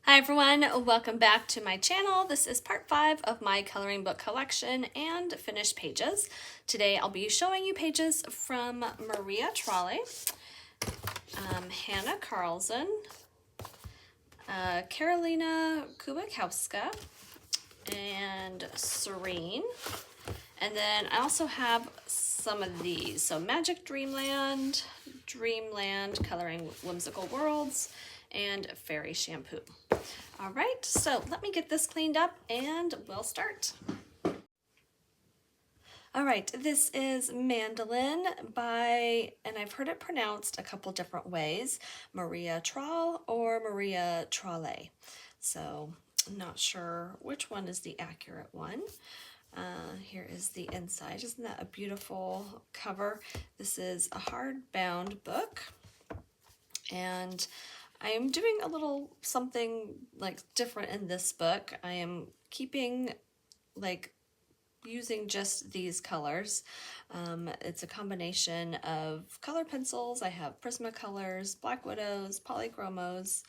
Hi everyone, welcome back to my channel. This is part 5 of my coloring book collection and finished pages. Today I'll be showing you pages from Maria Trolle, Hanna Karlzon, Karolina Kubikowska, and Serene. And then I also have some of these. So Magic Dreamland, Coloring Whimsical Worlds, and Fairy Shampoo. All right, so let me get this cleaned up and we'll start. All right, this is Mandolin by, and I've heard it pronounced a couple different ways, Maria Trolle or Maria Trolle. So I'm not sure which one is the accurate one. Here is the inside. Isn't that a beautiful cover? This is a hardbound book, and I am doing a little something like different in this book. I am keeping using just these colors. It's a combination of color pencils. I have Prismacolors, Black Widows, Polychromos,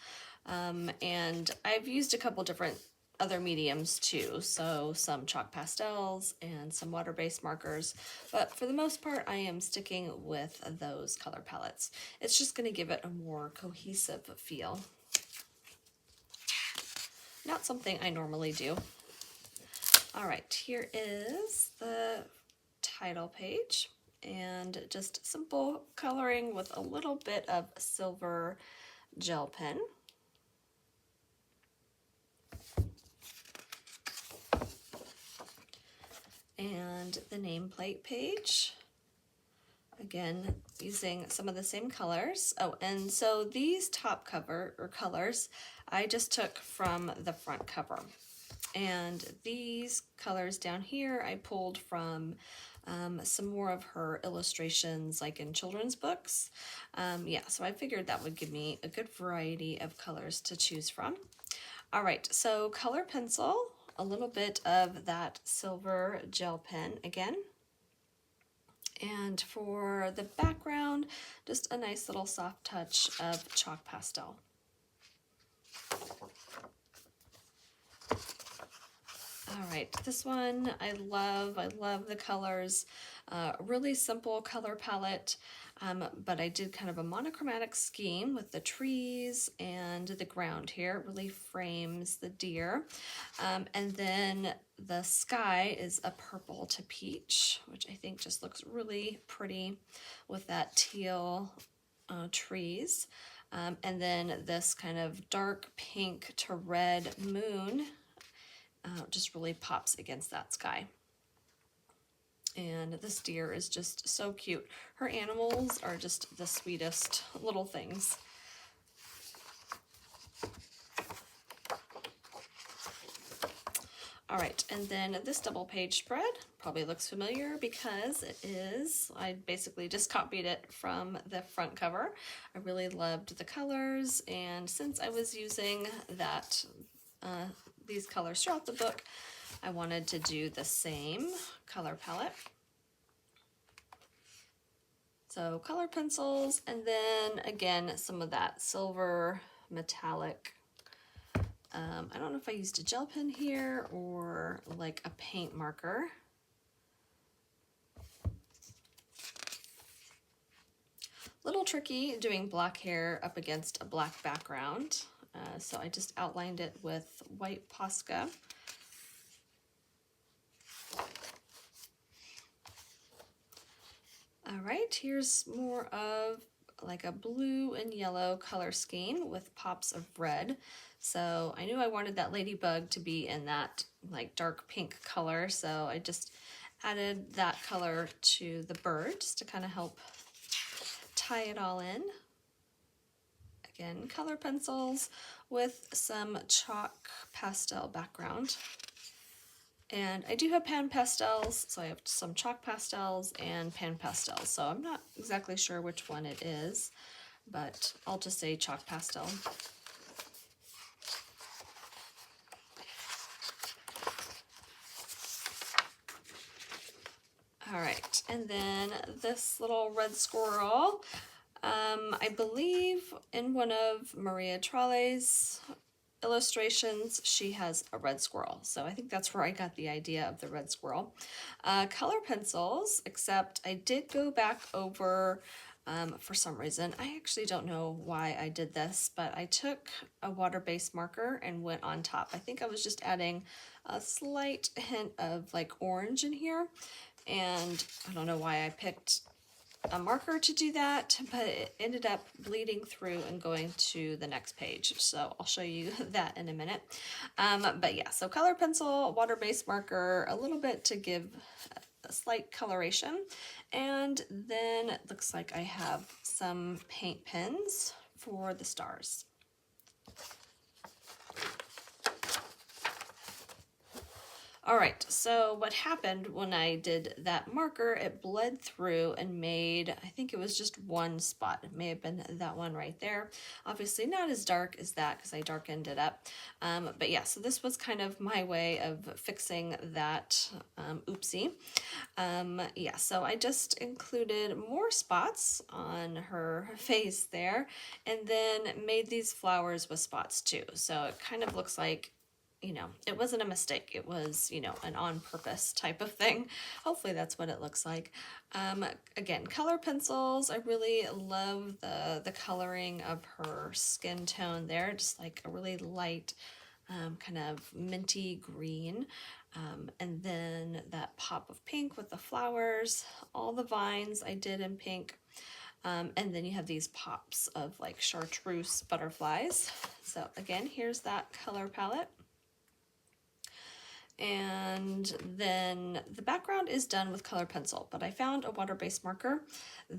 and I've used a couple different other mediums too, so some chalk pastels and some water-based markers, but for the most part I am sticking with those color palettes. It's just going to give it a more cohesive feel. Not something I normally do. All right, here is the title page, and just simple coloring with a little bit of silver gel pen. And the nameplate page, again using some of the same colors. Oh, and so these top cover or colors I just took from the front cover, and these colors down here I pulled from some more of her illustrations like in children's books. Yeah, so I figured that would give me a good variety of colors to choose from. All right, so color pencil, a little bit of that silver gel pen again. And for the background, just a nice little soft touch of chalk pastel. All right, this one I love the colors. Really simple color palette, but I did kind of a monochromatic scheme with the trees and the ground here. It really frames the deer. And then the sky is a purple to peach, which I think just looks really pretty with that teal trees. And then this kind of dark pink to red moon just really pops against that sky. And this deer is just so cute. Her animals are just the sweetest little things. All right, and then this double page spread probably looks familiar because it is, I basically just copied it from the front cover. I really loved the colors, and since I was using that these colors throughout the book, I wanted to do the same color palette. So color pencils, and then again some of that silver metallic. I don't know if I used a gel pen here or like a paint marker. Little tricky doing black hair up against a black background. So I just outlined it with white Posca. All right, here's more of like a blue and yellow color scheme with pops of red. So I knew I wanted that ladybug to be in that like dark pink color, so I just added that color to the bird just to kind of help tie it all in. Again, color pencils with some chalk pastel background. And I do have pan pastels, so I have some chalk pastels and pan pastels. So I'm not exactly sure which one it is, but I'll just say chalk pastel. All right, and then this little red squirrel, I believe in one of Maria Trolle's illustrations, she has a red squirrel. So I think that's where I got the idea of the red squirrel. Color pencils, except I did go back over, for some reason, I actually don't know why I did this, but I took a water-based marker and went on top. I think I was just adding a slight hint of like orange in here, and I don't know why I picked a marker to do that, but it ended up bleeding through and going to the next page. So I'll show you that in a minute. But yeah, so color pencil, water-based marker, a little bit to give a slight coloration. And then it looks like I have some paint pens for the stars. All right, so what happened when I did that marker, it bled through and made, I think it was just one spot. It may have been that one right there. Obviously not as dark as that because I darkened it up. But yeah, so this was kind of my way of fixing that oopsie. Yeah, so I just included more spots on her face there and then made these flowers with spots too. So it kind of looks like, you know, it wasn't a mistake. It was, you know, an on-purpose type of thing. Hopefully that's what it looks like. Again, color pencils. I really love the coloring of her skin tone there. Just like a really light kind of minty green. And then that pop of pink with the flowers. All the vines I did in pink. And then you have these pops of like chartreuse butterflies. So again, here's that color palette. And then the background is done with color pencil, but I found a water-based marker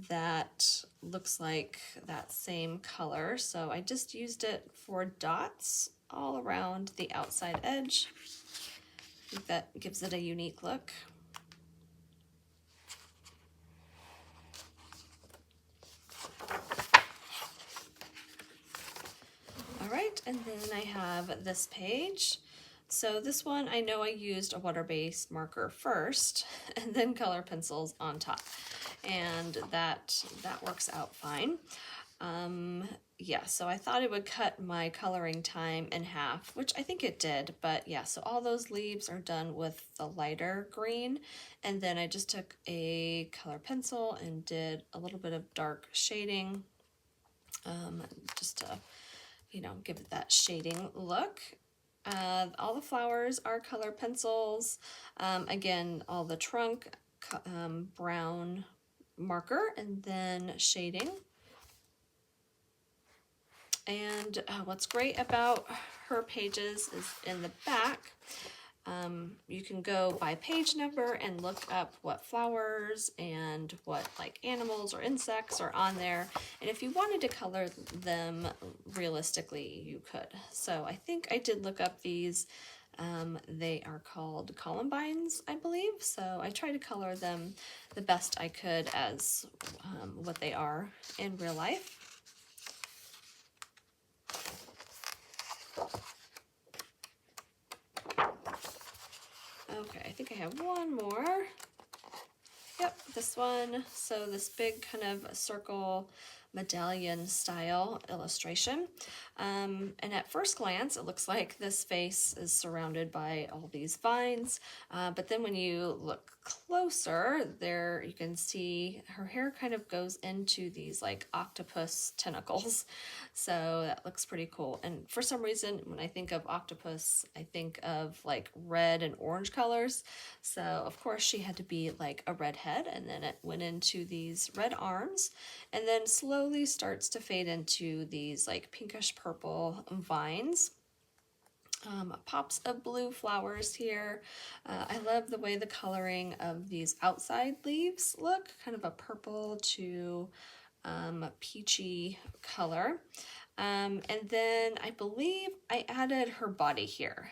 that looks like that same color. So I just used it for dots all around the outside edge. I think that gives it a unique look. All right, and then I have this page. So this one, I know I used a water-based marker first and then color pencils on top, and that works out fine. Yeah, so I thought it would cut my coloring time in half, which I think it did, but yeah, so all those leaves are done with the lighter green, and then I just took a color pencil and did a little bit of dark shading, just to, you know, give it that shading look. All the flowers are color pencils. Again, all the trunk, brown marker, and then shading. And what's great about her pages is in the back, you can go by page number and look up what flowers and what like animals or insects are on there. And if you wanted to color them realistically, you could. So I think I did look up these. They are called columbines, I believe. So I try to color them the best I could as what they are in real life. Okay, I think I have one more. Yep, this one. So this big kind of circle medallion style illustration. And at first glance, it looks like this face is surrounded by all these vines. But then when you look closer, there you can see her hair kind of goes into these like octopus tentacles. So that looks pretty cool. And for some reason, when I think of octopus, I think of like red and orange colors. So of course she had to be like a red head, and then it went into these red arms, and then slowly starts to fade into these like pinkish purple vines. Pops of blue flowers here. I love the way the coloring of these outside leaves look, kind of a purple to peachy color. And then I believe I added her body here.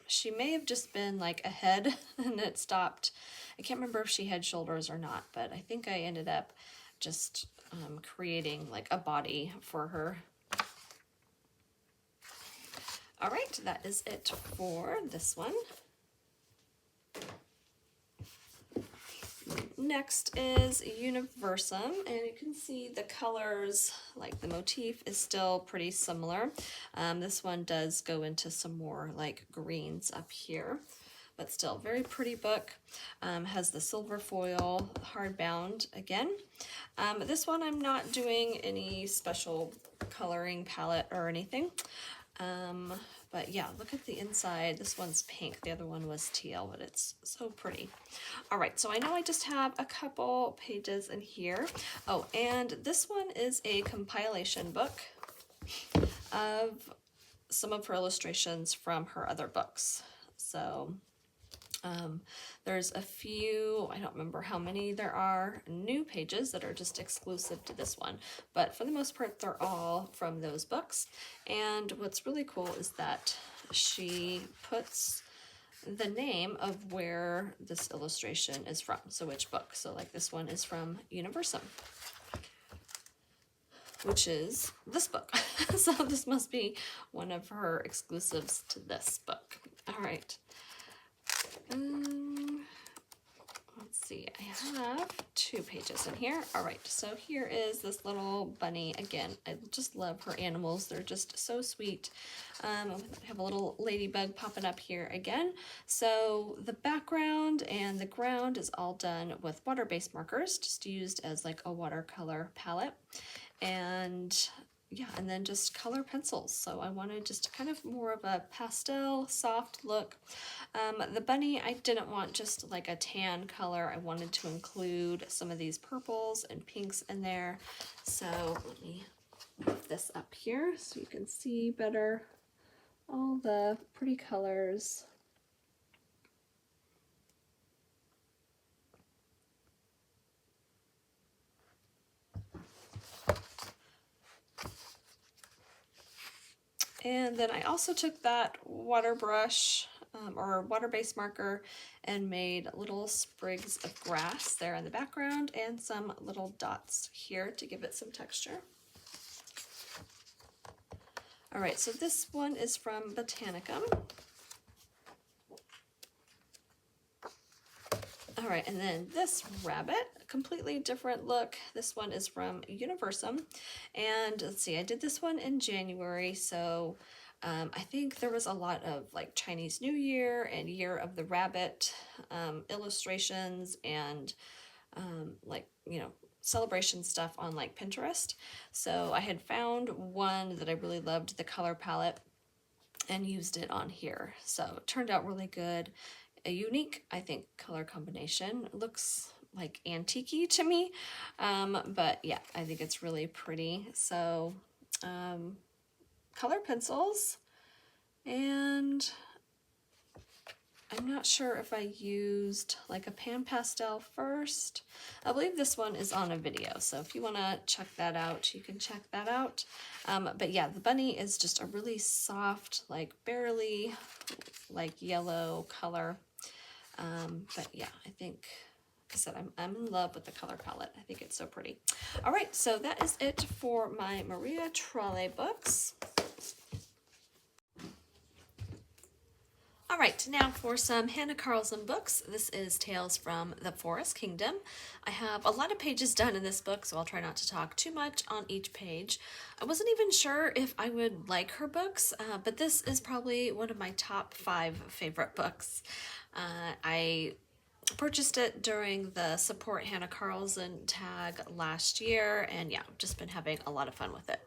She may have just been like a head and it stopped. I can't remember if she had shoulders or not, but I think I ended up just creating like a body for her. All right, that is it for this one. next is Universum, and you can see the colors, like the motif is still pretty similar. This one does go into some more like greens up here, but still very pretty book. Has the silver foil hardbound again. This one I'm not doing any special coloring palette or anything. But yeah, look at the inside. This one's pink. The other one was teal, but it's so pretty. All right, so I know I just have a couple pages in here. Oh, and this one is a compilation book of some of her illustrations from her other books. So there's a few, I don't remember how many there are, new pages that are just exclusive to this one, but for the most part they're all from those books. And what's really cool is that she puts the name of where this illustration is from, so which book. So like this one is from Universum, which is this book. So this must be one of her exclusives to this book. All right. Let's see, I have 2 pages in here. All right, so here is this little bunny. Again, I just love her animals. They're just so sweet. I have a little ladybug popping up here again. So the background and the ground is all done with water-based markers, just used as like a watercolor palette. And yeah, and then just color pencils. So I wanted just kind of more of a pastel, soft look. The bunny, I didn't want just like a tan color. I wanted to include some of these purples and pinks in there. So let me move this up here so you can see better all the pretty colors. And then I also took that water brush or water-based marker and made little sprigs of grass there in the background and some little dots here to give it some texture. All right, so this one is from Botanicum. All right, and then this rabbit, a completely different look. This one is from Universum. And let's see, I did this one in January, so I think there was a lot of like Chinese New Year and Year of the Rabbit illustrations and like, you know, celebration stuff on like Pinterest. So I had found one that I really loved, the color palette, and used it on here. So it turned out really good. A unique, I think, color combination. It looks like antique-y to me, but yeah, I think it's really pretty. So color pencils, and I'm not sure if I used like a pan pastel first. I believe this one is on a video, so if you want to check that out, you can check that out. But yeah, the bunny is just a really soft, like barely like yellow color. But yeah, I think, like I said, I'm in love with the color palette. I think it's so pretty. All right, so that is it for my Maria Trolle books. All right, now for some Hanna Karlzon books. This is Tales from the Forest Kingdom. I have a lot of pages done in this book, so I'll try not to talk too much on each page. I wasn't even sure if I would like her books, but this is probably one of my top 5 favorite books. I purchased it during the Support Hanna Karlzon tag last year, and yeah, I've just been having a lot of fun with it.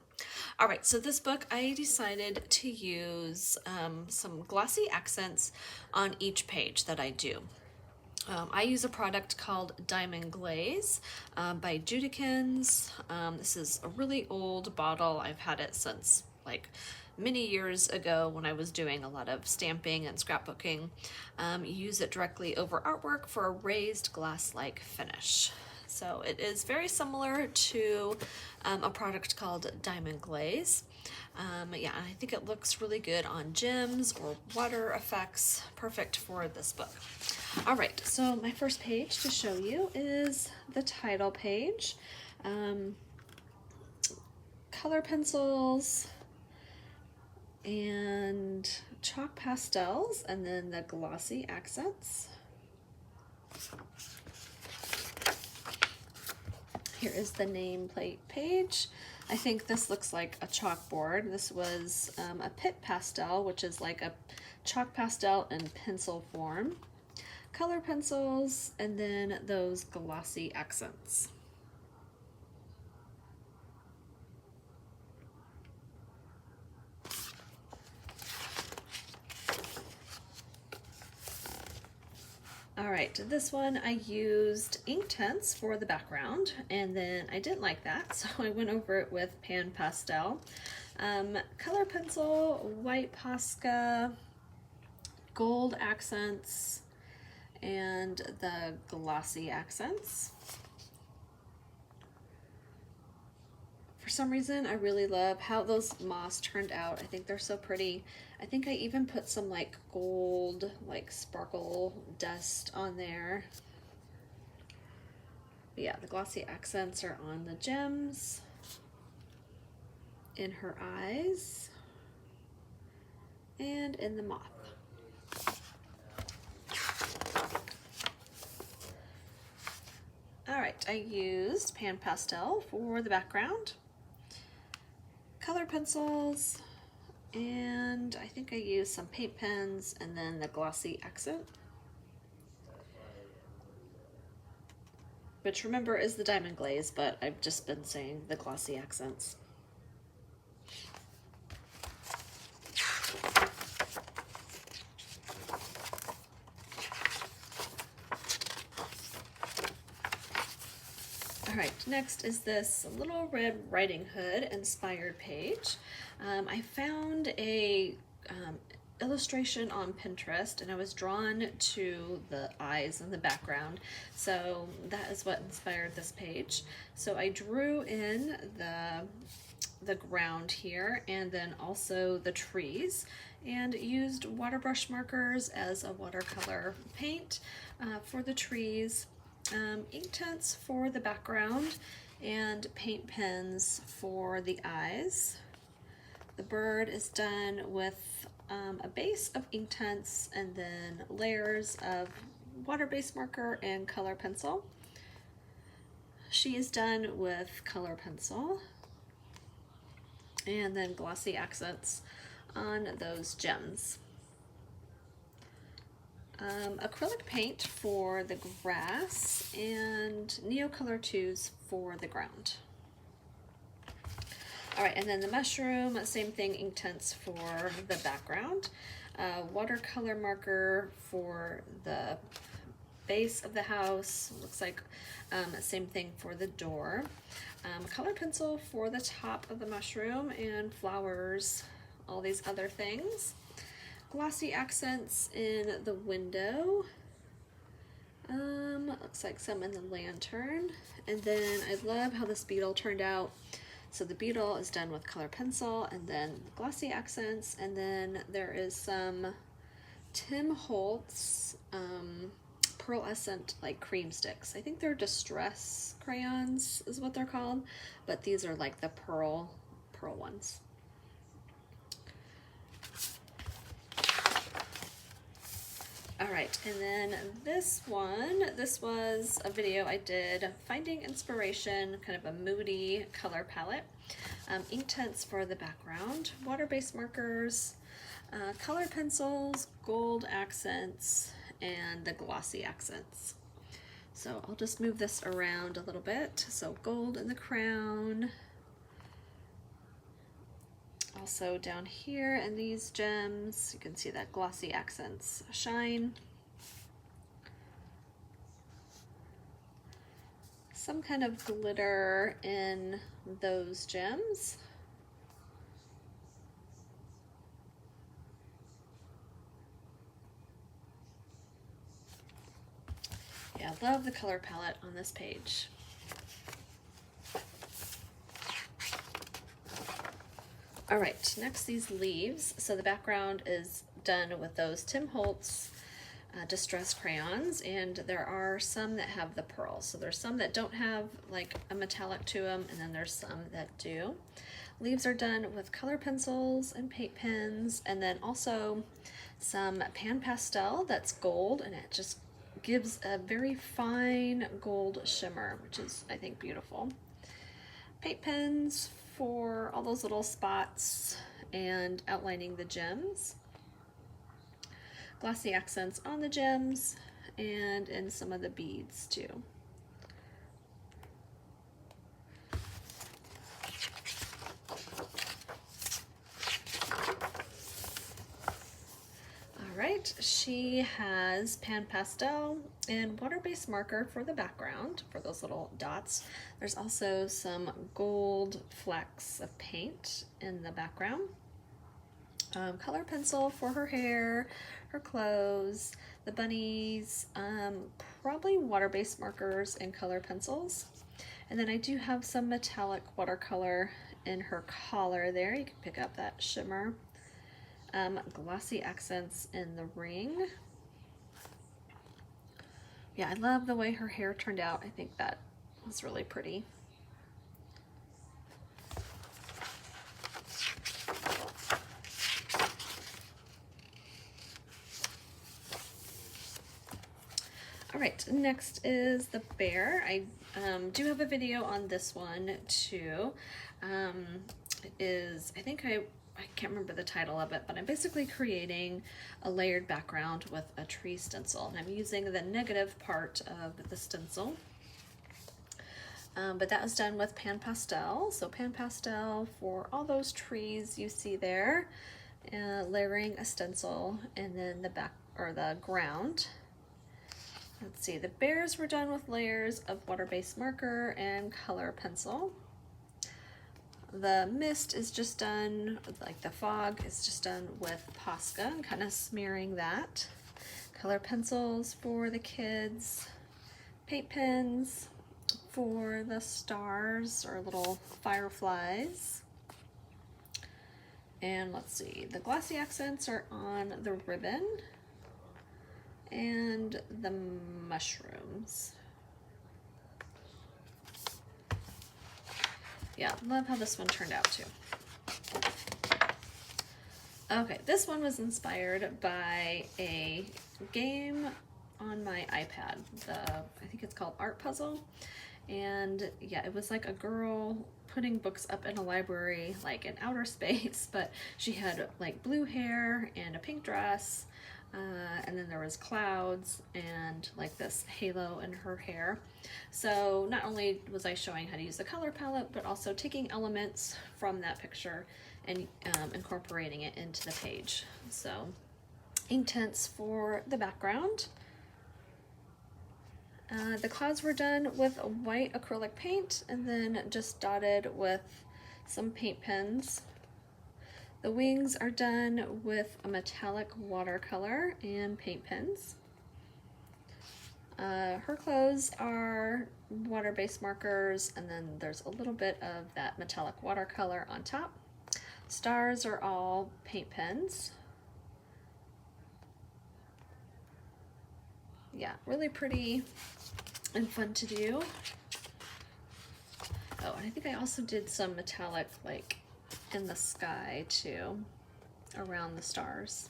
All right, so this book, I decided to use some glossy accents on each page that I do. I use a product called Diamond Glaze by Judikins. This is a really old bottle. I've had it since like many years ago when I was doing a lot of stamping and scrapbooking. You use it directly over artwork for a raised glass-like finish. So it is very similar to a product called Diamond Glaze. Yeah, I think it looks really good on gems or water effects. Perfect for this book. All right, so my first page to show you is the title page. Color pencils and chalk pastels, and then the glossy accents. Here is the nameplate page. I think this looks like a chalkboard. This was a pit pastel, which is like a chalk pastel in pencil form. Color pencils, and then those glossy accents. All right, this one I used Inktense for the background, and then I didn't like that, so I went over it with Pan Pastel. Color pencil, white Posca, gold accents, and the glossy accents. For some reason, I really love how those moss turned out. I think they're so pretty. I think I even put some like gold, like sparkle dust on there. But yeah, the glossy accents are on the gems, in her eyes, and in the moth. All right, I used Pan Pastel for the background, color pencils, and I think I used some paint pens, and then the glossy accent, which remember is the diamond glaze, but I've just been saying the glossy accents. All right, next is this Little Red Riding Hood inspired page. I found a illustration on Pinterest, and I was drawn to the eyes in the background, so that is what inspired this page. So I drew in the ground here, and then also the trees, and used water brush markers as a watercolor paint for the trees, Inktense for the background, and paint pens for the eyes. The bird is done with a base of Inktense and then layers of water-based marker and color pencil. She is done with color pencil and then glossy accents on those gems. Acrylic paint for the grass, and Neocolor 2s for the ground. All right, and then the mushroom, same thing, Inktense for the background. Watercolor marker for the base of the house, looks like same thing for the door. Color pencil for the top of the mushroom, and flowers, all these other things. Glossy accents in the window. Looks like some in the lantern. And then I love how this beetle turned out. So the beetle is done with color pencil and then glossy accents. And then there is some Tim Holtz pearlescent like cream sticks. I think they're distress crayons is what they're called, but these are like the pearl ones. All right, and then this was a video I did, finding inspiration, kind of a moody color palette. Inktense for the background, water-based markers, color pencils, gold accents, and the glossy accents. So I'll just move this around a little bit. So gold in the crown. Also down here in these gems, you can see that glossy accents shine. Some kind of glitter in those gems. Yeah, I love the color palette on this page. All right, next these leaves. So the background is done with those Tim Holtz distress crayons, and there are some that have the pearls. So there's some that don't have like a metallic to them, and then there's some that do. Leaves are done with color pencils and paint pens, and then also some pan pastel that's gold, and it just gives a very fine gold shimmer, which is, I think, beautiful. Paint pens for all those little spots and outlining the gems. Glossy accents on the gems and in some of the beads too. Right, she has pan pastel and water-based marker for the background for those little dots. There's also some gold flecks of paint in the background. Color pencil for her hair, her clothes, the bunnies, probably water-based markers and color pencils. And then I do have some metallic watercolor in her collar there. You can pick up that shimmer. Glossy accents in the ring. Yeah, I love the way her hair turned out. I think that was really pretty. All right, next is the bear. I do have a video on this one too. It is, I can't remember the title of it, but I'm basically creating a layered background with a tree stencil, and I'm using the negative part of the stencil. But that was done with pan pastel. So pan pastel for all those trees you see there, layering a stencil, and then the back or the ground. Let's see, the bears were done with layers of water-based marker and color pencil. The mist is just done, like the fog is just done with Posca and kind of smearing that. Color pencils for the kids, paint pens for the stars or little fireflies. And let's see, the glossy accents are on the ribbon and the mushrooms. Yeah, love how this one turned out too. Okay, this one was inspired by a game on my iPad. I think it's called Art Puzzle. And yeah, it was like a girl putting books up in a library, like in outer space, but she had like blue hair and a pink dress. And then there was clouds and like this halo in her hair. So not only was I showing how to use the color palette, but also taking elements from that picture and incorporating it into the page. So ink tints for the background. The clouds were done with a white acrylic paint and then just dotted with some paint pens. The wings are done with a metallic watercolor and paint pens. Her clothes are water-based markers, and then there's a little bit of that metallic watercolor on top. Stars are all paint pens. Yeah, really pretty and fun to do. Oh, and I think I also did some metallic, like, in the sky too, around the stars.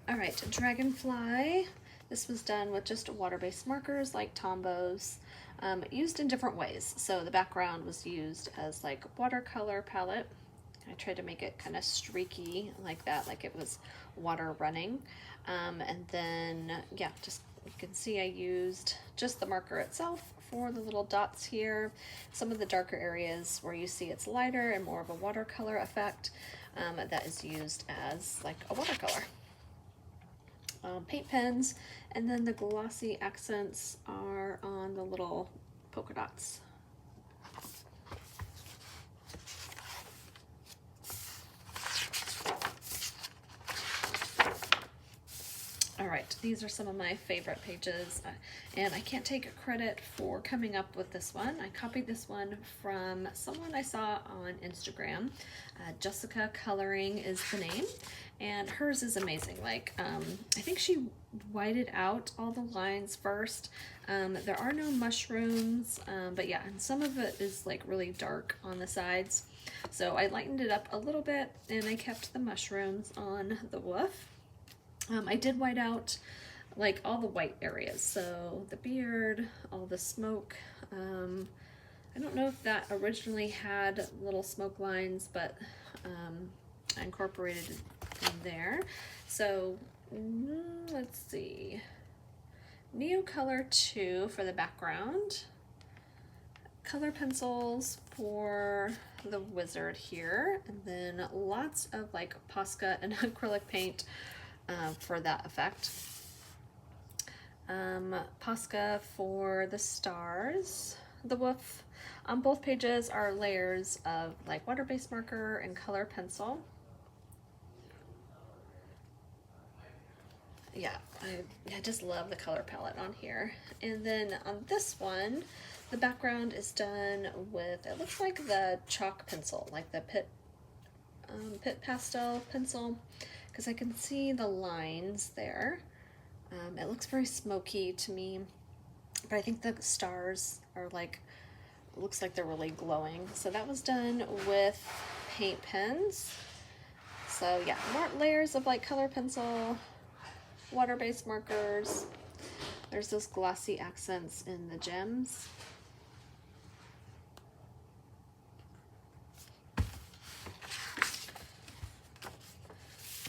All right, DragonFly. This was done with just water-based markers like Tombows, used in different ways. So the background was used as like watercolor palette. I tried to make it kind of streaky like that, like it was water running. And then, yeah, just you can see I used just the marker itself for the little dots here. Some of the darker areas where you see it's lighter and more of a watercolor effect, that is used as like a watercolor. Paint pens, and then the glossy accents are on the little polka dots. All right, these are some of my favorite pages, and I can't take credit for coming up with this one. I copied this one from someone I saw on Instagram. Jessica Coloring is the name, and hers is amazing. Like, I think she whited out all the lines first. There are no mushrooms, but yeah, and some of it is like really dark on the sides. So I lightened it up a little bit, and I kept the mushrooms on the woof. I did white out like all the white areas, so the beard, all the smoke. I don't know if that originally had little smoke lines, but I incorporated it in there. So let's see, Neocolor 2 for the background, color pencils for the wizard here, and then lots of like Posca and acrylic paint for that effect. Posca for the stars, the wolf. On both pages are layers of like water-based marker and color pencil. Yeah, I just love the color palette on here. And then on this one, the background is done with, it looks like the chalk pencil, like the Pit pastel pencil, because I can see the lines there. It looks very smoky to me, but I think the stars are like, it looks like they're really glowing. So that was done with paint pens. So yeah, more layers of like color pencil, water-based markers. There's those glossy accents in the gems.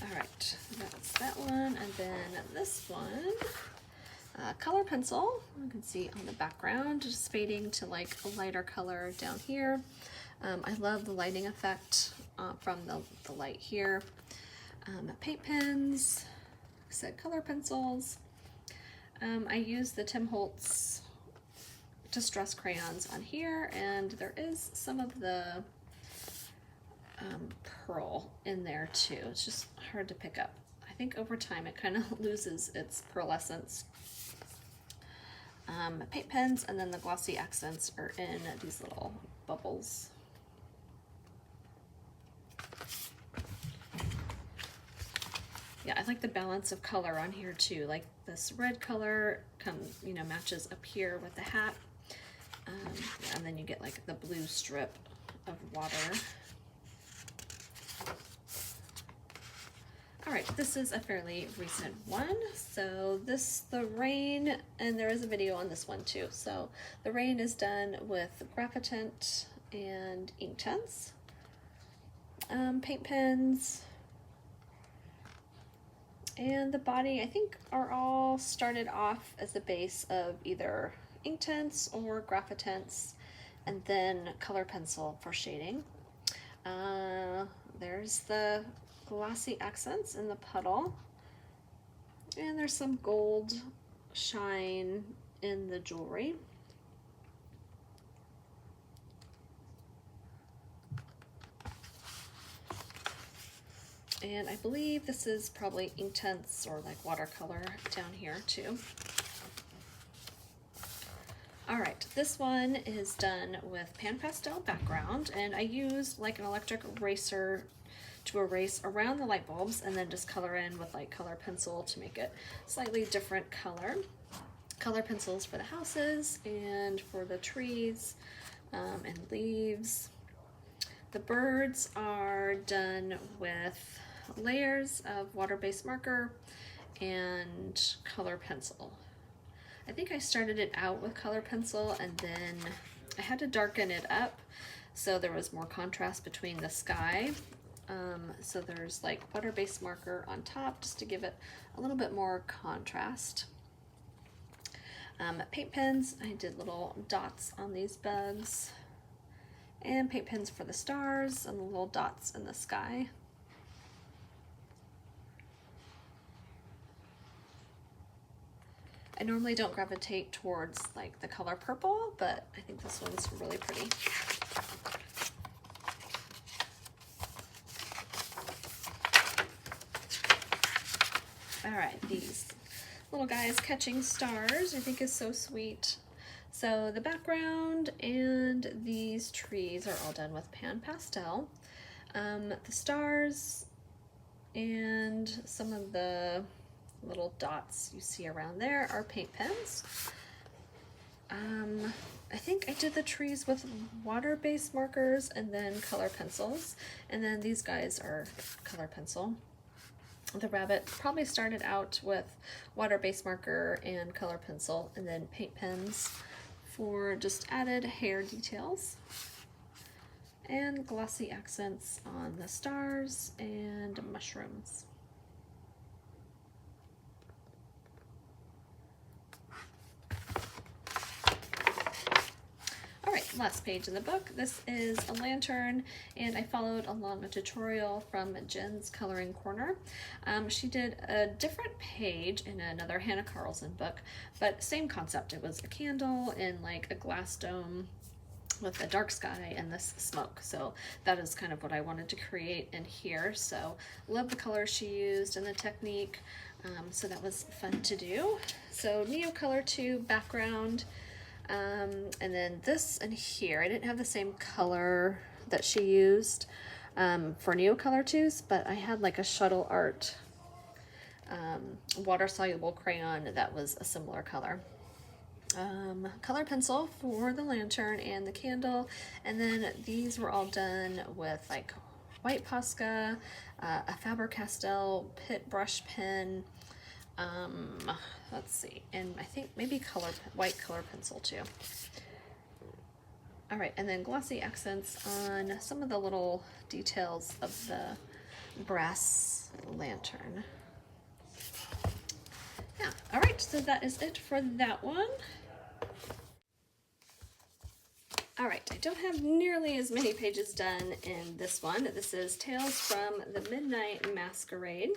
All right, that's that one. And then this one, color pencil, you can see on the background, just fading to like a lighter color down here. I love the lighting effect from the light here. Paint pens, like I said, color pencils. I use the Tim Holtz Distress crayons on here, and there is some of the pearl in there too. It's just hard to pick up. I think over time it kind of loses its pearlescence. Paint pens, and then the glossy accents are in these little bubbles. Yeah, I like the balance of color on here too. Like this red color matches up here with the hat. And then you get like the blue strip of water. All right, this is a fairly recent one. So the rain, and there is a video on this one too. So the rain is done with graphitant and Inktense. Paint pens. And the body, I think, are all started off as the base of either Inktense or Graphitinse, and then color pencil for shading. There's the glossy accents in the puddle, and there's some gold shine in the jewelry. And I believe this is probably Inktense or like watercolor down here too. All right, this one is done with pan pastel background, and I use like an electric eraser to erase around the light bulbs and then just color in with like color pencil to make it slightly different color. Color pencils for the houses and for the trees and leaves. The birds are done with layers of water-based marker and color pencil. I think I started it out with color pencil, and then I had to darken it up so there was more contrast between the sky. So there's like water-based marker on top just to give it a little bit more contrast. Paint pens, I did little dots on these bugs, and paint pens for the stars and the little dots in the sky. I normally don't gravitate towards like the color purple, but I think this one's really pretty. All right, these little guys catching stars I think is so sweet. So the background and these trees are all done with pan pastel. The stars and some of the little dots you see around there are paint pens. I think I did the trees with water-based markers and then color pencils, and then these guys are color pencil. The rabbit probably started out with water-based marker and color pencil, and then paint pens for just added hair details, and glossy accents on the stars and mushrooms. All right, last page in the book. This is a lantern, and I followed along a tutorial from Jen's Coloring Corner. She did a different page in another Hanna Karlzon book, but same concept. It was a candle in like a glass dome with a dark sky and this smoke. So that is kind of what I wanted to create in here. So love the colors she used and the technique. So that was fun to do. So Neocolor 2 background. And then this and here, I didn't have the same color that she used for Neocolor 2s, but I had like a shuttle art water soluble crayon that was a similar color. Color pencil for the lantern and the candle, and then these were all done with like white Posca, a Faber-Castell Pitt brush pen, let's see, and I think maybe white color pencil too. All right, and then glossy accents on some of the little details of the brass lantern. Yeah, all right, so that is it for that one. All right, I don't have nearly as many pages done in this one. This is Tales from the Midnight Masquerade,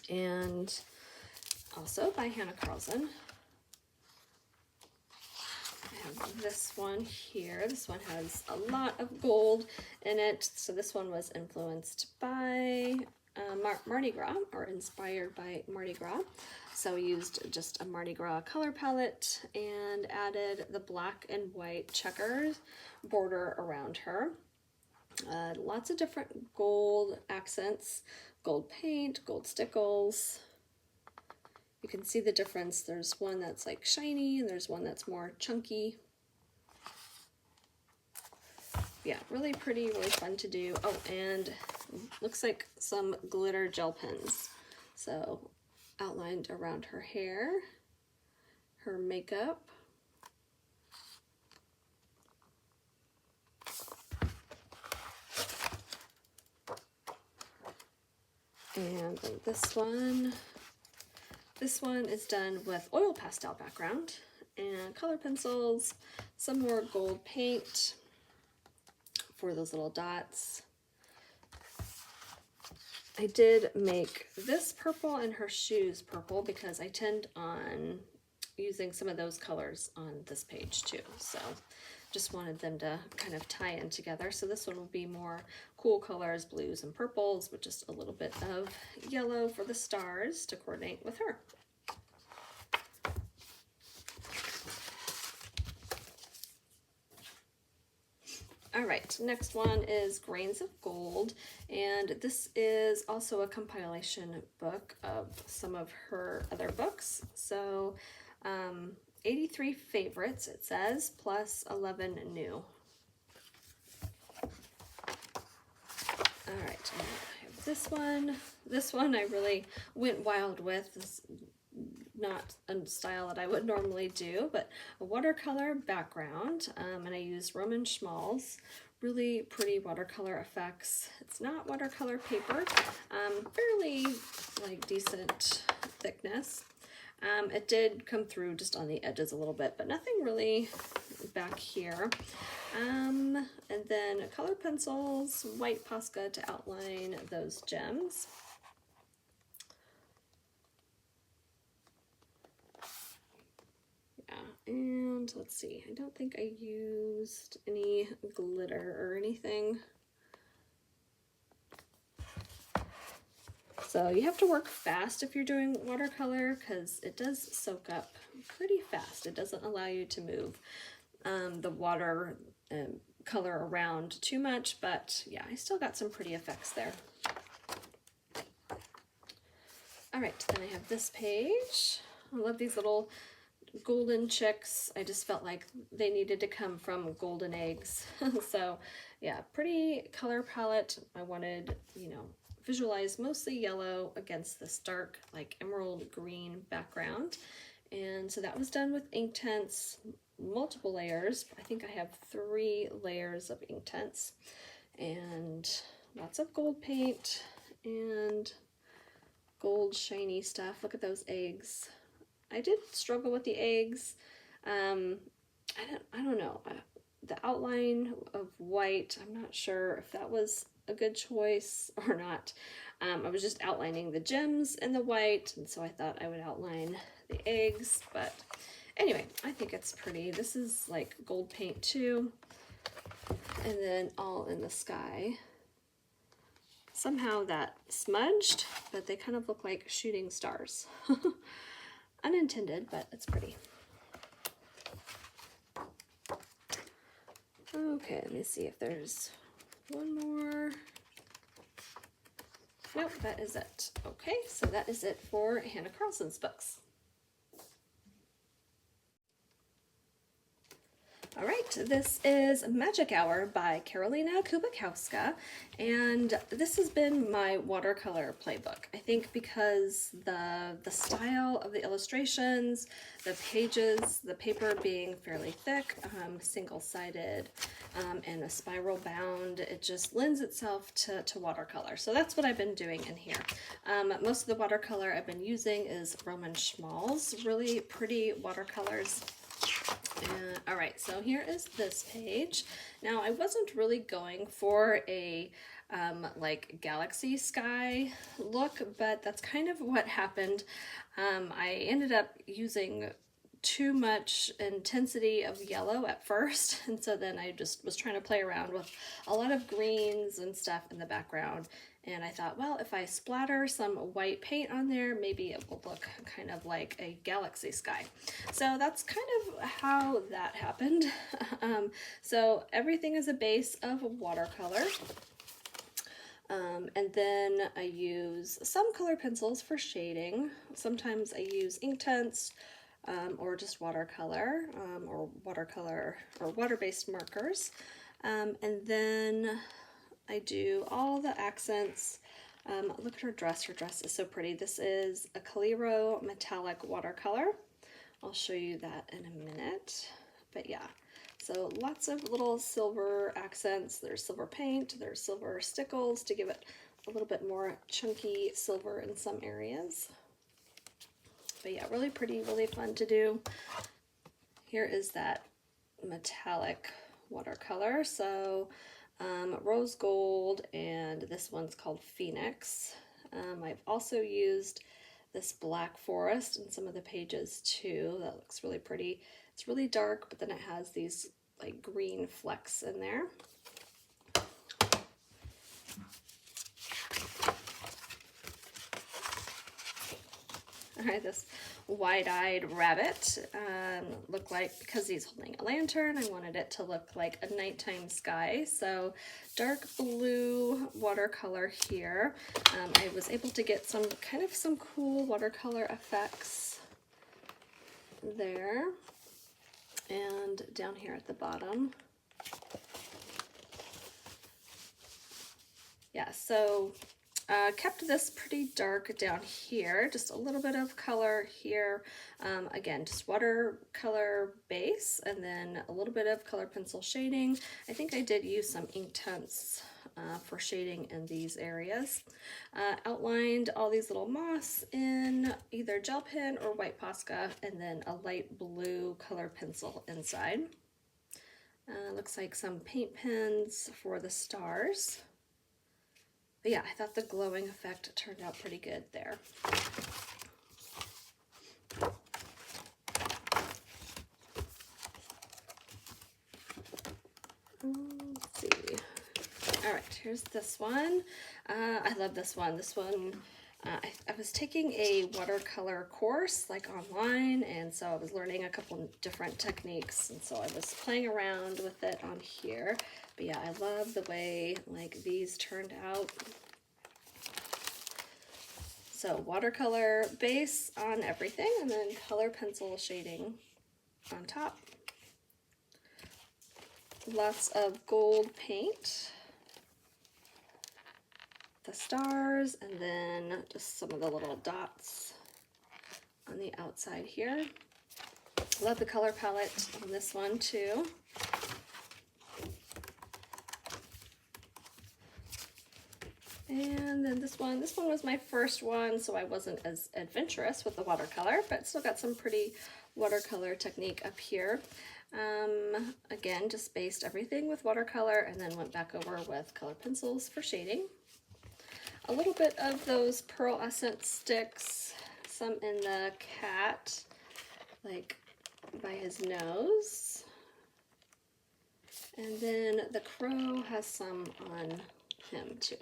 and also by Hanna Karlzon. I have this one here. This one has a lot of gold in it. So this one was influenced by Mardi Gras, or inspired by Mardi Gras. So we used just a Mardi Gras color palette and added the black and white checkers border around her. Lots of different gold accents, gold paint, gold stickles. You can see the difference. There's one that's like shiny and there's one that's more chunky. Yeah, really pretty, really fun to do. Oh, and looks like some glitter gel pens. So outlined around her hair, her makeup. And then this one is done with oil pastel background and color pencils, some more gold paint for those little dots. I did make this purple and her shoes purple because I tend on using some of those colors on this page too. So just wanted them to kind of tie in together. So this one will be more cool colors, blues and purples, with just a little bit of yellow for the stars to coordinate with her. All right, next one is Grains of Gold, and this is also a compilation book of some of her other books. So 83 favorites, it says, plus 11 new. All right, I have this one. This one I really went wild with. This is not a style that I would normally do, but a watercolor background, and I use Roman Schmalz. Really pretty watercolor effects. It's not watercolor paper, fairly like decent thickness. It did come through just on the edges a little bit, but nothing really back here. And then color pencils, white Posca to outline those gems. And let's see, I don't think I used any glitter or anything. So you have to work fast if you're doing watercolor because it does soak up pretty fast. It doesn't allow you to move the water color around too much, but yeah, I still got some pretty effects there. All right, then I have this page. I love these little golden chicks. I just felt like they needed to come from golden eggs. So yeah, pretty color palette. I wanted, you know, visualize mostly yellow against this dark, like emerald green background. And so that was done with Inktense, multiple layers. I think I have 3 layers of Inktense and lots of gold paint and gold shiny stuff. Look at those eggs. I did struggle with the eggs. I don't know. The outline of white, I'm not sure if that was a good choice or not. I was just outlining the gems in the white, and so I thought I would outline the eggs, but anyway, I think it's pretty. This is like gold paint too, and then all in the sky. Somehow that smudged, but they kind of look like shooting stars. Unintended, but it's pretty. Okay, let me see if there's one more. Nope, that is it. Okay, so that is it for Hanna Karlzon's books. All right, this is Magic Hour by Karolina Kubikowska, and this has been my watercolor playbook. I think because the style of the illustrations, the pages, the paper being fairly thick, single-sided, and a spiral bound, it just lends itself to watercolor. So that's what I've been doing in here. Most of the watercolor I've been using is Roman Schmalz, really pretty watercolors. All right, so here is this page. Now, I wasn't really going for a like galaxy sky look, but that's kind of what happened. I ended up using too much intensity of yellow at first, and so then I just was trying to play around with a lot of greens and stuff in the background. And I thought, well, if I splatter some white paint on there, maybe it will look kind of like a galaxy sky. So that's kind of how that happened. So everything is a base of watercolor. And then I use some color pencils for shading. Sometimes I use Inktense or just watercolor or water-based markers. And then I do all the accents. Look at her dress. Her dress is so pretty. This is a Coliro metallic watercolor. I'll show you that in a minute. But yeah, so lots of little silver accents. There's silver paint. There's silver stickles to give it a little bit more chunky silver in some areas. But yeah, really pretty, really fun to do. Here is that metallic watercolor. So rose gold, and this one's called Phoenix. I've also used this black forest in some of the pages too. That looks really pretty. It's really dark, but then it has these like green flecks in there. All right, this wide-eyed rabbit looked like, because he's holding a lantern, I wanted it to look like a nighttime sky. So dark blue watercolor here. I was able to get some cool watercolor effects there and down here at the bottom. Yeah, so kept this pretty dark down here, just a little bit of color here. Again, just watercolor base and then a little bit of color pencil shading. I think I did use some Inktense for shading in these areas. Outlined all these little moss in either gel pen or white Posca, and then a light blue color pencil inside. Looks like some paint pens for the stars. But yeah, I thought the glowing effect turned out pretty good there. Let's see. All right, here's this one. I love this one. This one, I was taking a watercolor course like online, and so I was learning a couple different techniques, and so I was playing around with it on here. But yeah, I love the way like these turned out. So watercolor base on everything, and then color pencil shading on top. Lots of gold paint. the stars, and then just some of the little dots on the outside here. Love the color palette on this one too. And then this one was my first one, so I wasn't as adventurous with the watercolor, but still got some pretty watercolor technique up here. Again, just based everything with watercolor and then went back over with color pencils for shading. A little bit of those pearl essence sticks, some in the cat, like by his nose. And then the crow has some on him too.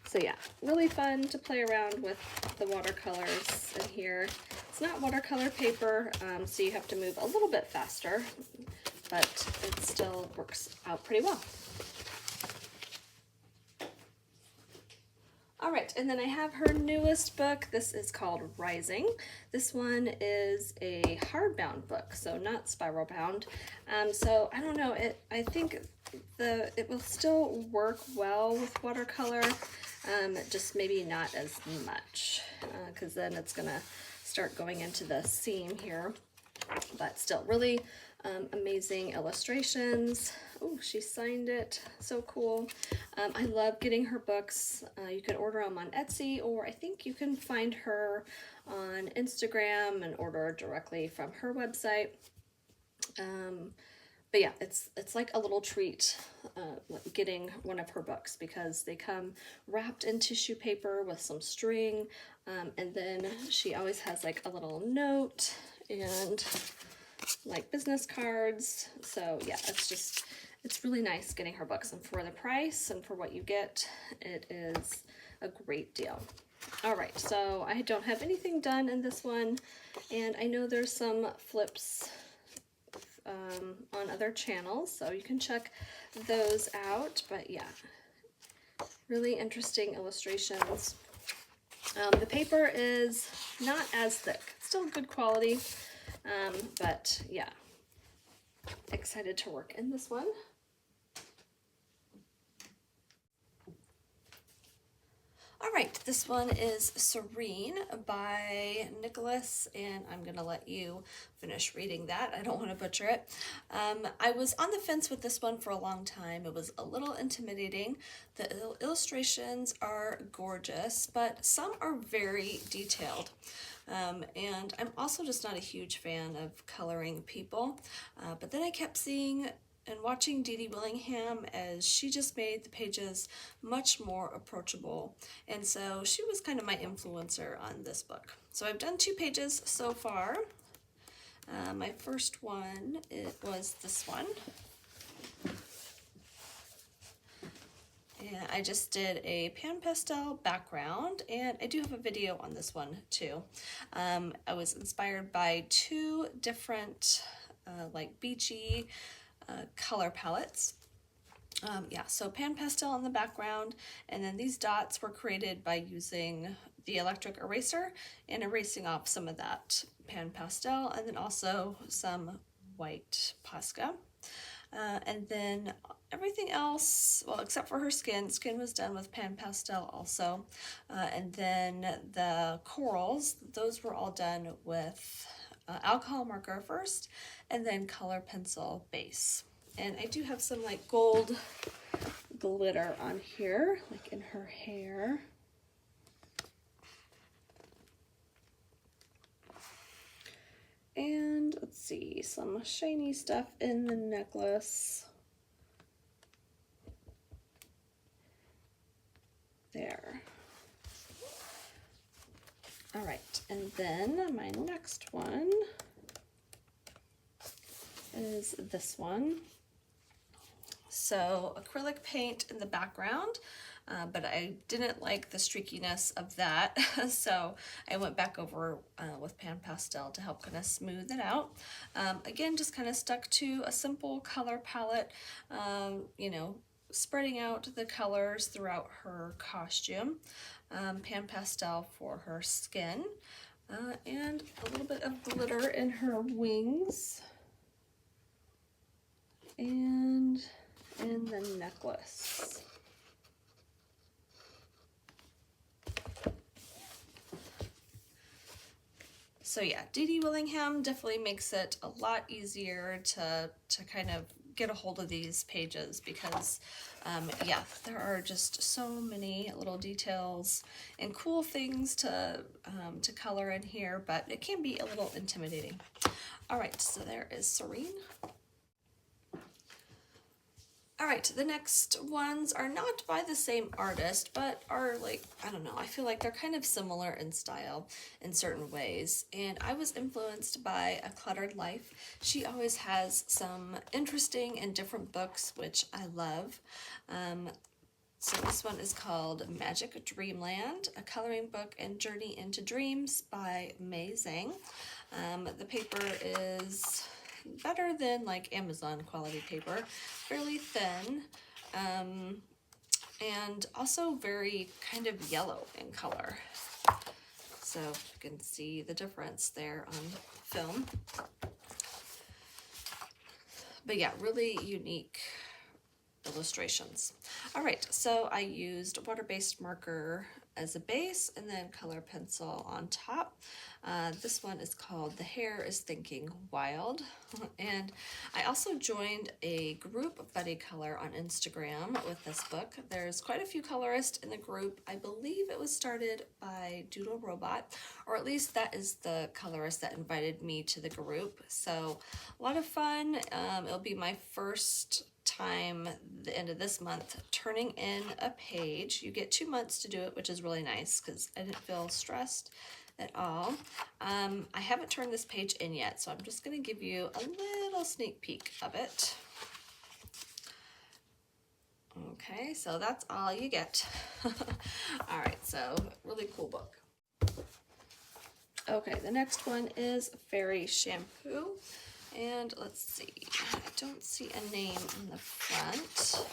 So yeah, really fun to play around with the watercolors in here. It's not watercolor paper, so you have to move a little bit faster, but it still works out pretty well. All right, and then I have her newest book. This is called Rising. This one is a hardbound book, so not spiral bound. So I don't know, I think it will still work well with watercolor, just maybe not as much, because then it's gonna start going into the seam here. But still, really amazing illustrations. Oh, she signed it. So cool. I love getting her books. You can order them on Etsy, or I think you can find her on Instagram and order directly from her website. But yeah, it's like a little treat getting one of her books, because they come wrapped in tissue paper with some string, and then she always has like a little note and like business cards. So yeah, it's really nice getting her books, and for the price and for what you get, it is a great deal. All right, so I don't have anything done in this one, and I know there's some flips on other channels, so you can check those out. But yeah, really interesting illustrations. The paper is not as thick, still good quality, but yeah, excited to work in this one. All right, this one is Serene by Nicholas, and I'm gonna let you finish reading that. I don't want to butcher it. I was on the fence with this one for a long time. It was a little intimidating. The illustrations are gorgeous, but some are very detailed. And I'm also just not a huge fan of coloring people. But then I kept seeing and watching DeDe Willingham, as she just made the pages much more approachable. And so she was kind of my influencer on this book. So I've done 2 pages so far. My first one, it was this one. And I just did a pan pastel background, and I do have a video on this one too. I was inspired by 2 different like beachy color palettes. Yeah, so pan pastel in the background, and then these dots were created by using the electric eraser and erasing off some of that pan pastel, and then also some white Posca. And then everything else, well, except for her skin was done with pan pastel also. And then the corals, those were all done with alcohol marker first, and then color pencil base. And I do have some like gold glitter on here, like in her hair. And let's see, some shiny stuff in the necklace. There. All right, and then my next one is this one. So acrylic paint in the background, but I didn't like the streakiness of that, so I went back over with pan pastel to help kind of smooth it out. Again, just kind of stuck to a simple color palette, you know, spreading out the colors throughout her costume. Pan pastel for her skin, and a little bit of glitter in her wings. And then the necklace. So yeah, DeDe Willingham definitely makes it a lot easier to kind of get a hold of these pages because yeah, there are just so many little details and cool things to color in here, but it can be a little intimidating. All right, so there is Serene. All right, the next ones are not by the same artist, but are like, I don't know, I feel like they're kind of similar in style in certain ways. And I was influenced by A Cluttered Life. She always has some interesting and different books, which I love. So this one is called Magic Dreamland, a coloring book and journey into dreams by May Zhang. The paper is better than like Amazon quality paper, fairly thin, and also very kind of yellow in color. So you can see the difference there on film. But yeah, really unique illustrations. All right, so I used water-based marker as a base and then color pencil on top. This one is called The Hair is Thinking Wild. And I also joined a group buddy color on Instagram with this book. There's quite a few colorists in the group. I believe it was started by Doodle Robot, or at least that is the colorist that invited me to the group. So a lot of fun. It'll be my first time the end of this month turning in a page. You get 2 months to do it, which is really nice because I didn't feel stressed at all. I haven't turned this page in yet, so I'm just going to give you a little sneak peek of it. Okay, so that's all you get. All right, so really cool book. Okay, the next one is Fairy Shampoo. And let's see, I don't see a name on the front.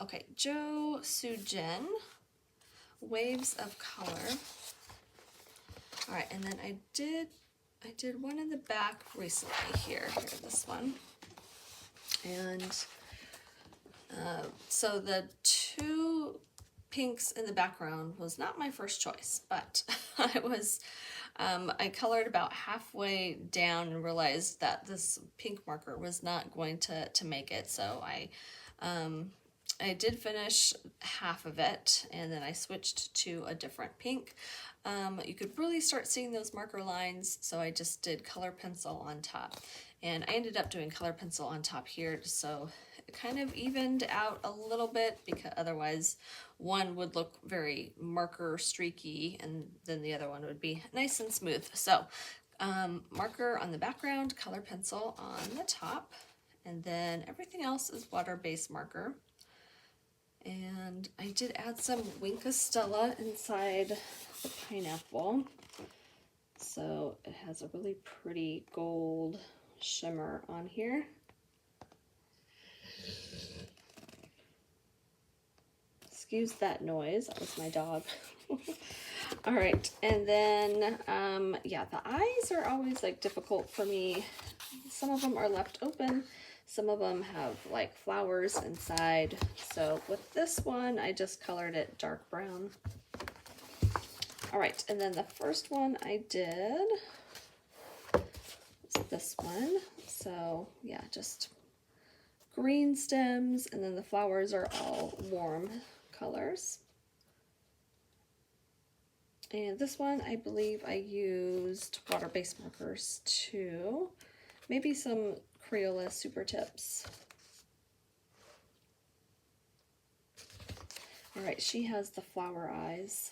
Okay, Jo Sujin, Waves of Color. All right, and then I did one in the back recently here, this one. And so the 2 pinks in the background was not my first choice, but I colored about halfway down and realized that this pink marker was not going to make it. So I did finish half of it and then I switched to a different pink. You could really start seeing those marker lines, so I just did color pencil on top. And I ended up doing color pencil on top here, so it kind of evened out a little bit, because otherwise one would look very marker streaky and then the other one would be nice and smooth. So marker on the background, color pencil on the top, and then everything else is water-based marker. And I did add some Winkostella inside the pineapple. So it has a really pretty gold shimmer on here. Excuse that noise, that was my dog. All right, and then, yeah, the eyes are always like difficult for me. Some of them are left open. Some of them have like flowers inside. So with this one, I just colored it dark brown. All right, and then the first one I did was this one. So yeah, just green stems, and then the flowers are all warm colors. And this one, I believe I used water-based markers too. Maybe some Crayola Super Tips. All right, she has the flower eyes.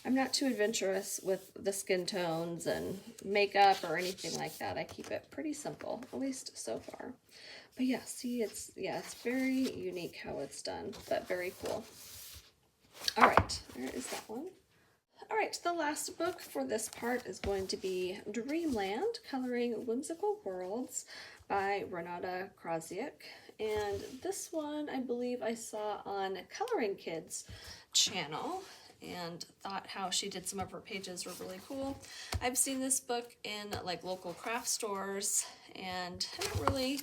I'm not too adventurous with the skin tones and makeup or anything like that. I keep it pretty simple, at least so far. But yeah, see, it's very unique how it's done, but very cool. All right, there is that one. All right, the last book for this part is going to be Dreamland, Coloring Whimsical Worlds by Renata Krasiuk. And this one, I believe I saw on Coloring Kids channel. and thought how she did some of her pages were really cool. I've seen this book in like local craft stores and haven't really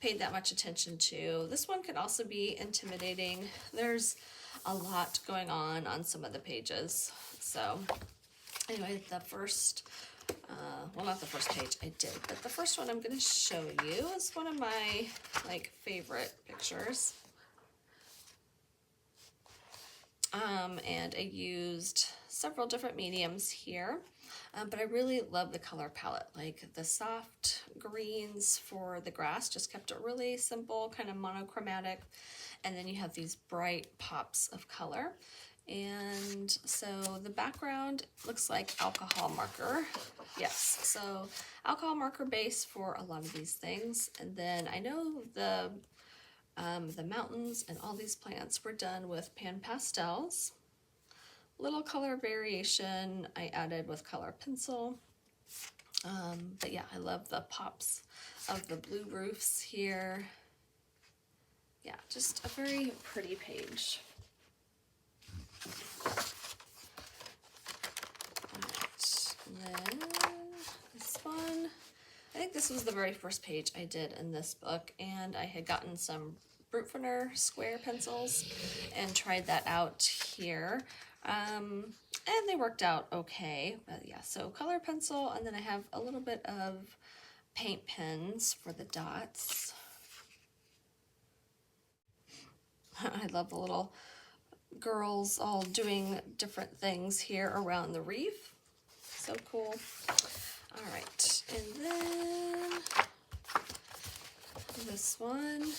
paid that much attention to. This one can also be intimidating. There's a lot going on some of the pages. So anyway, the first, well, not the first page I did, but the first one I'm going to show you is one of my like favorite pictures. And I used several different mediums here, but I really love the color palette. Like the soft greens for the grass just kept it really simple, kind of monochromatic, and then you have these bright pops of color. And so the background looks like alcohol marker. Yes, so alcohol marker base for a lot of these things. And then I know the mountains and all these plants were done with pan pastels. Little color variation I added with color pencil. But yeah, I love the pops of the blue roofs here. Yeah, just a very pretty page. Alright, and then this one, I think this was the very first page I did in this book, and I had gotten some Brutfener square pencils and tried that out here. And they worked out okay, but yeah, so color pencil, and then I have a little bit of paint pens for the dots. I love the little girls all doing different things here around the reef. So cool. All right, and then this one.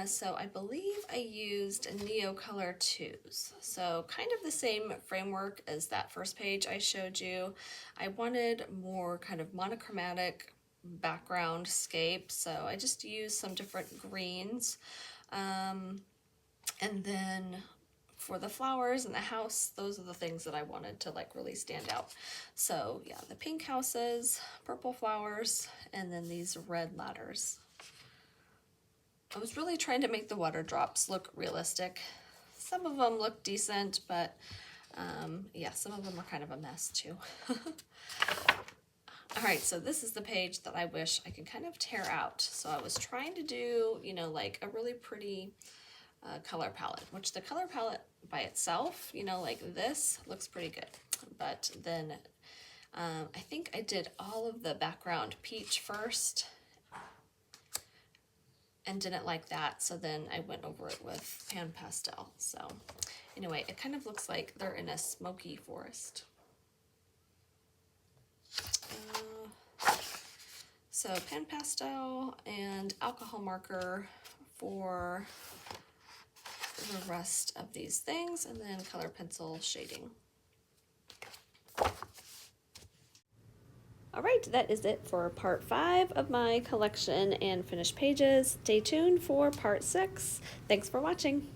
So I believe I used Neocolor 2s. So kind of the same framework as that first page I showed you. I wanted more kind of monochromatic background scape, so I just used some different greens. And then for the flowers and the house, those are the things that I wanted to like really stand out. So yeah, the pink houses, purple flowers, and then these red ladders. I was really trying to make the water drops look realistic. Some of them look decent, but yeah, some of them are kind of a mess too. All right, so this is the page that I wish I could kind of tear out. So I was trying to do, you know, like a really pretty color palette, which the color palette by itself, you know, like this looks pretty good. But then I think I did all of the background peach first and didn't like that, so then I went over it with pan pastel. So anyway, it kind of looks like they're in a smoky forest. So pan pastel and alcohol marker for the rest of these things, and then color pencil shading. All right, that is it for part 5 of my collection and finished pages. Stay tuned for part 6. Thanks for watching.